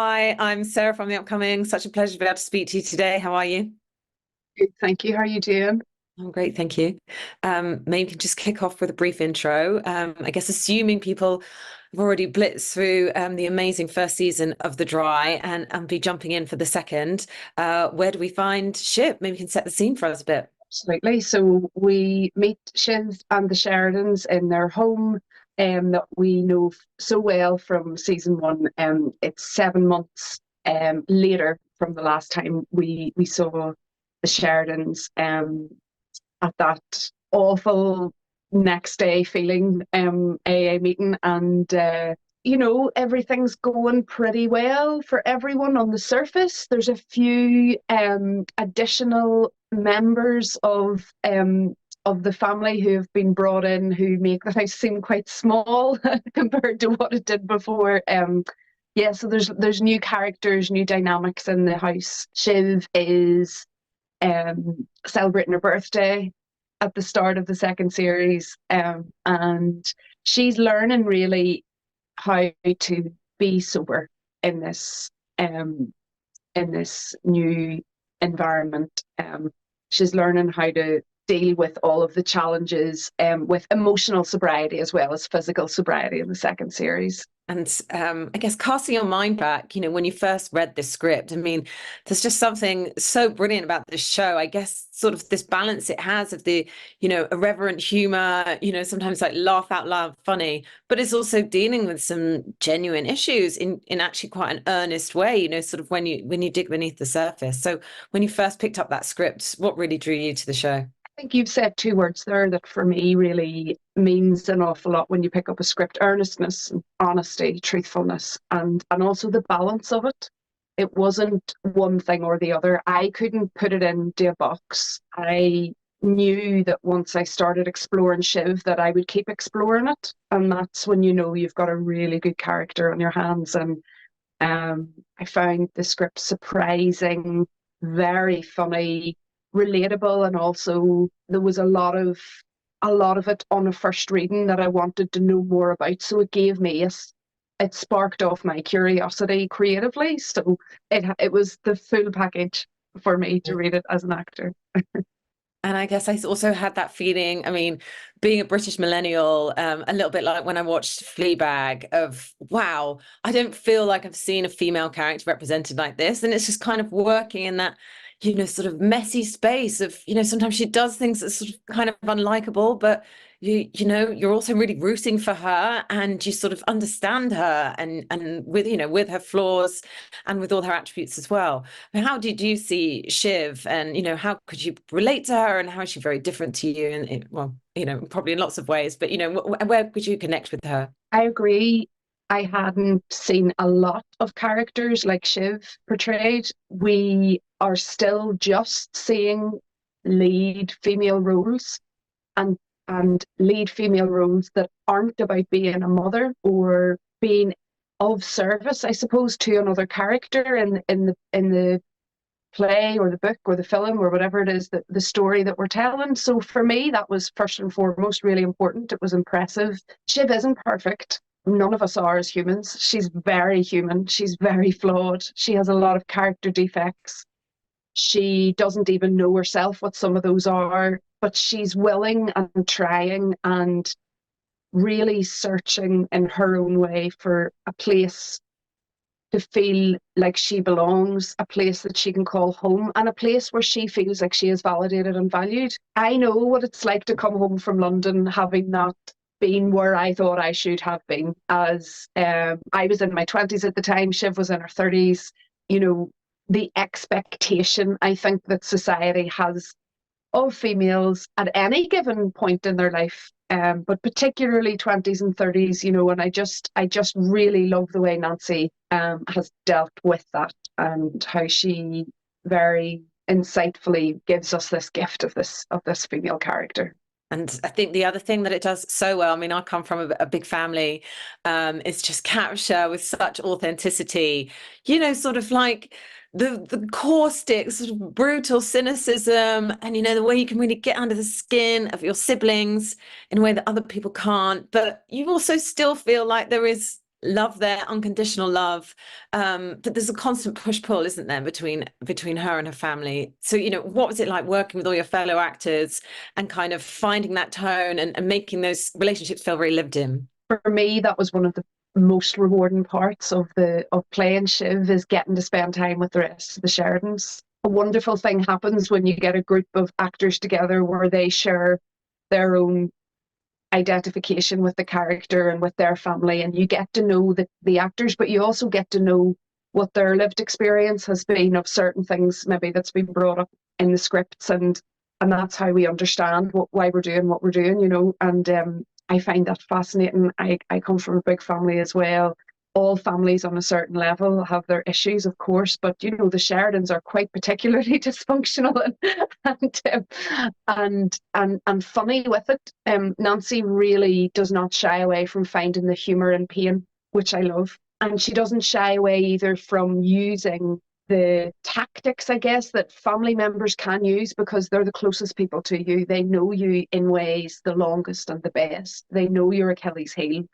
Hi, I'm Sarah from The Upcoming. Such a pleasure to be able to speak to you today. How are you? Good, thank you. How are you doing? I'm great, thank you. Maybe we can just kick off with a brief intro. I guess assuming people have already blitzed through the amazing first season of The Dry and be jumping in for the second, where do we find Shiv? Maybe you can set the scene for us a bit. Absolutely. So we meet Shiv and the Sheridans in their home that we know so well from season one. It's 7 months later from the last time we saw the Sheridans at that awful next day feeling AA meeting, and everything's going pretty well for everyone on the surface. There's a few additional members of the family who have been brought in who make the house seem quite small compared to what it did before. Yeah, so there's new characters, new dynamics in the house. Shiv is celebrating her birthday at the start of the second series, and she's learning really how to be sober in this um, in this new environment. She's learning how to deal with all of the challenges with emotional sobriety as well as physical sobriety in the second series. And I guess casting your mind back, when you first read this script, I mean, there's just something so brilliant about this show. I guess sort of this balance it has of the, irreverent humor, sometimes like laugh out loud funny, but it's also dealing with some genuine issues in actually quite an earnest way, sort of when you dig beneath the surface. So when you first picked up that script, what really drew you to the show? I think you've said two words there that for me really means an awful lot when you pick up a script: earnestness, honesty, truthfulness, and also the balance of it. It wasn't one thing or the other. I couldn't put it into a box. I knew that once I started exploring Shiv that I would keep exploring it. And that's when you know you've got a really good character on your hands. And I found the script surprising, very funny, relatable, and also there was a lot of it on a first reading that I wanted to know more about. So it sparked off my curiosity creatively. So it was the full package for me to read it as an actor. And I guess I also had that feeling, I mean, being a British millennial, a little bit like when I watched Fleabag of, wow, I don't feel like I've seen a female character represented like this. And it's just kind of working in that, sort of messy space of, sometimes she does things that's sort of kind of unlikable, but you're also really rooting for her and you sort of understand her and with her flaws and with all her attributes as well. How did you see Shiv, and how could you relate to her, and how is she very different to you? And well, probably in lots of ways, but where could you connect with her? I agree. I hadn't seen a lot of characters like Shiv portrayed. We are still just seeing lead female roles, and lead female roles that aren't about being a mother or being of service, I suppose, to another character in the play or the book or the film or whatever it is, that the story that we're telling. So for me, that was first and foremost really important. It was impressive. Shiv isn't perfect. None of us are as humans. She's very human. She's very flawed. She has a lot of character defects. She doesn't even know herself what some of those are, but she's willing and trying and really searching in her own way for a place to feel like she belongs, a place that she can call home, and a place where she feels like she is validated and valued. I know what it's like to come home from London having not been where I thought I should have been. As I was in my 20s at the time, Shiv was in her 30s. You know, the expectation I think that society has of females at any given point in their life, but particularly 20s and 30s, and I just really love the way Nancy has dealt with that, and how she very insightfully gives us this gift of this female character. And I think the other thing that it does so well, I mean, I come from a big family, is just capture with such authenticity, sort of like the caustic, sort of brutal cynicism, and the way you can really get under the skin of your siblings in a way that other people can't. But you also still feel like there is love there, unconditional love. But there's a constant push-pull, isn't there, between her and her family. So, what was it like working with all your fellow actors and kind of finding that tone and making those relationships feel very lived in? For me, that was one of the most rewarding parts of playing Shiv, is getting to spend time with the rest of the Sheridans. A wonderful thing happens when you get a group of actors together where they share their own identification with the character and with their family, and you get to know the actors, but you also get to know what their lived experience has been of certain things maybe that's been brought up in the scripts, and that's how we understand why we're doing what we're doing, and I find that fascinating. I come from a big family as well. All families on a certain level have their issues, of course, but the Sheridans are quite particularly dysfunctional and funny with it. Nancy really does not shy away from finding the humour and pain, which I love, and she doesn't shy away either from using the tactics, I guess, that family members can use because they're the closest people to you. They know you in ways the longest and the best. They know your Achilles heel.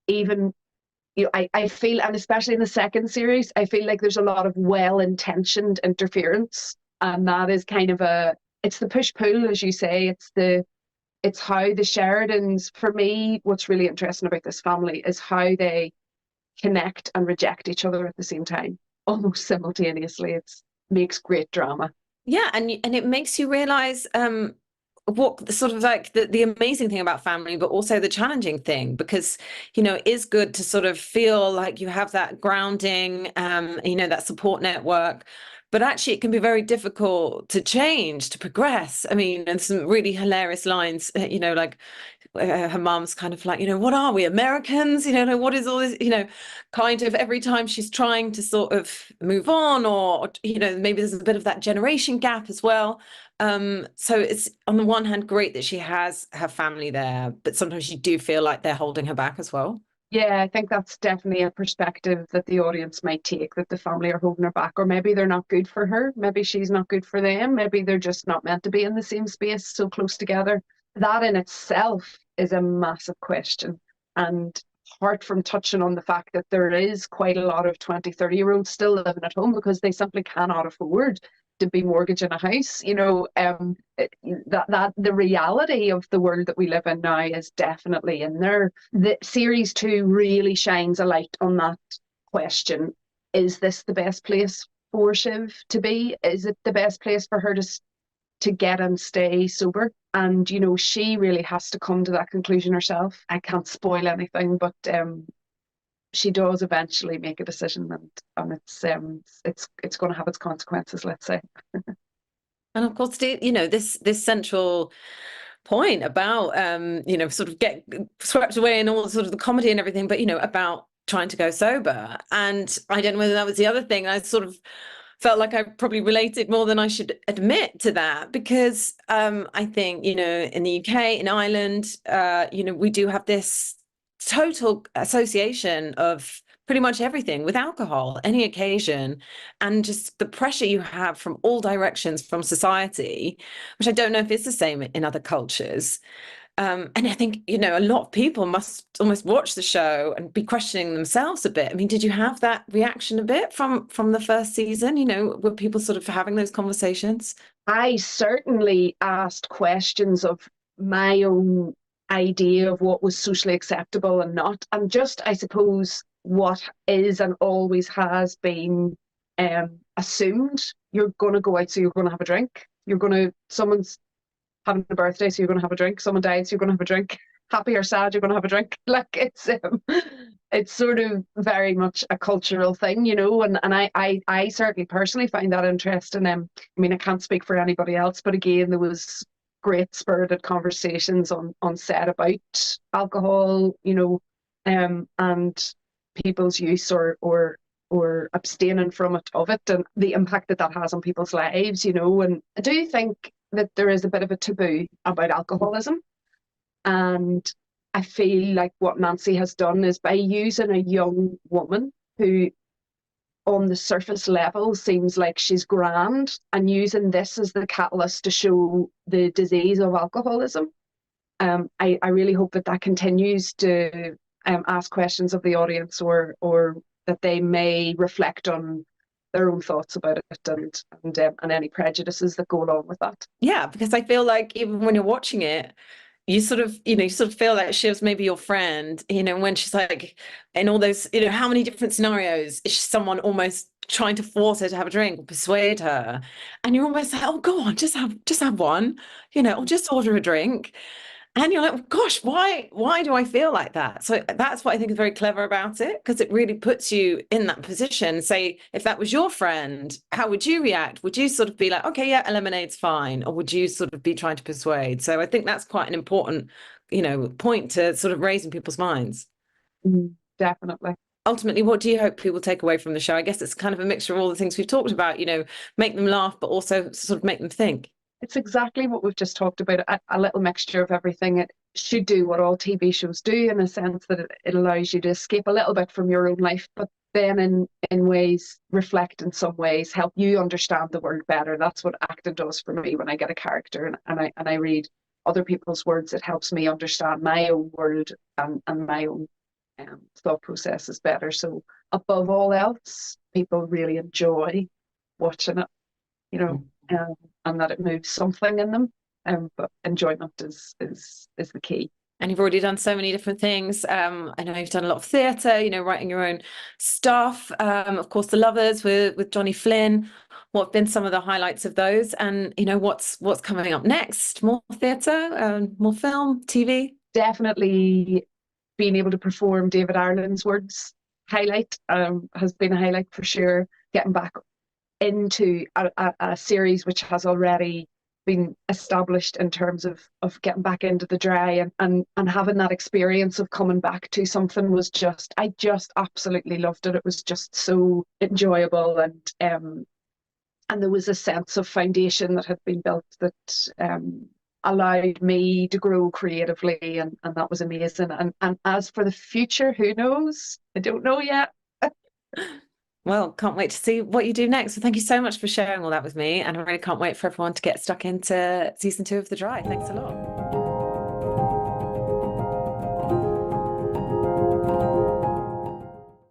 Even I feel, and especially in the second series, I feel like there's a lot of well-intentioned interference, and that is kind of it's the push-pull, as you say. It's how the Sheridans, for me, what's really interesting about this family is how they connect and reject each other at the same time, almost simultaneously. It makes great drama. Yeah, and it makes you realize what sort of like the amazing thing about family, but also the challenging thing, because it is good to sort of feel like you have that grounding, that support network. But actually, it can be very difficult to change, to progress. I mean, and some really hilarious lines, like her mom's kind of like, what are we, Americans? What is all this, kind of every time she's trying to sort of move on, or, maybe there's a bit of that generation gap as well. So it's on the one hand great that she has her family there, but sometimes you do feel like they're holding her back as well. Yeah, I think that's definitely a perspective that the audience might take, that the family are holding her back, or maybe they're not good for her. Maybe she's not good for them. Maybe they're just not meant to be in the same space so close together. That in itself is a massive question. And apart from touching on the fact that there is quite a lot of 20, 30-year-olds still living at home because they simply cannot afford to be mortgaging a house, that the reality of the world that we live in now is definitely in there. The series 2 really shines a light on that question. Is this the best place for Shiv to be? Is it the best place for her to get and stay sober? And she really has to come to that conclusion herself. I can't spoil anything, but she does eventually make a decision, and it's going to have its consequences, let's say. And of course, this central point about sort of get swept away in all sort of the comedy and everything, but about trying to go sober. And I don't know whether that was the other thing. I sort of felt like I probably related more than I should admit to that, because I think in the UK, in Ireland, we do have this total association of pretty much everything with alcohol, any occasion, and just the pressure you have from all directions from society, which I don't know if it's the same in other cultures. And I think, a lot of people must almost watch the show and be questioning themselves a bit. I mean, did you have that reaction a bit from the first season? Were people sort of having those conversations? I certainly asked questions of my own idea of what was socially acceptable and not, and just, I suppose, what is and always has been assumed. You're going to go out, so you're going to have a drink. Someone's having a birthday, so you're going to have a drink. Someone died, so you're going to have a drink. Happy or sad, you're going to have a drink. Like it's sort of very much a cultural thing, and I certainly personally find that interesting. I mean, I can't speak for anybody else, but again, there was great spirited conversations on set about alcohol, and people's use or abstaining from it, and the impact that has on people's lives, and I do think that there is a bit of a taboo about alcoholism. And I feel like what Nancy has done is, by using a young woman who on the surface level seems like she's grand, and using this as the catalyst to show the disease of alcoholism. I really hope that continues to ask questions of the audience, or that they may reflect on their own thoughts about it, and any prejudices that go along with that. Yeah, because I feel like even when you're watching it, you sort of, you sort of feel like Shiv's maybe your friend, when she's like in all those, how many different scenarios is someone almost trying to force her to have a drink or persuade her? And you're almost like, oh, go on, just have one, or just order a drink. And you're like, gosh, why do I feel like that? So that's what I think is very clever about it, because it really puts you in that position. Say, if that was your friend, how would you react? Would you sort of be like, okay, yeah, a lemonade's fine? Or would you sort of be trying to persuade? So I think that's quite an important, point to sort of raise in people's minds. Definitely. Ultimately, what do you hope people take away from the show? I guess it's kind of a mixture of all the things we've talked about, make them laugh, but also sort of make them think. It's exactly what we've just talked about, a little mixture of everything. It should do what all TV shows do, in a sense that it allows you to escape a little bit from your own life, but then in ways reflect, in some ways help you understand the world better. That's what acting does for me. When I get a character and I read other people's words, it helps me understand my own world, and my own thought processes better. So above all else, people really enjoy watching it, you know, and that it moves something in them. But enjoyment is the key. And you've already done so many different things. I know you've done a lot of theatre, writing your own stuff. Of course, The Lovers with Johnny Flynn. What have been some of the highlights of those? And what's coming up next? More theatre, more film, TV? Definitely being able to perform David Ireland's words highlight, has been a highlight for sure. Getting back into a series which has already been established, in terms of getting back into the dry, and having that experience of coming back to something was I just absolutely loved it. It was just so enjoyable, and there was a sense of foundation that had been built that allowed me to grow creatively, and that was amazing. And as for the future, who knows? I don't know yet. Well, can't wait to see what you do next. So thank you so much for sharing all that with me. And I really can't wait for everyone to get stuck into season 2 of The Dry. Thanks a lot.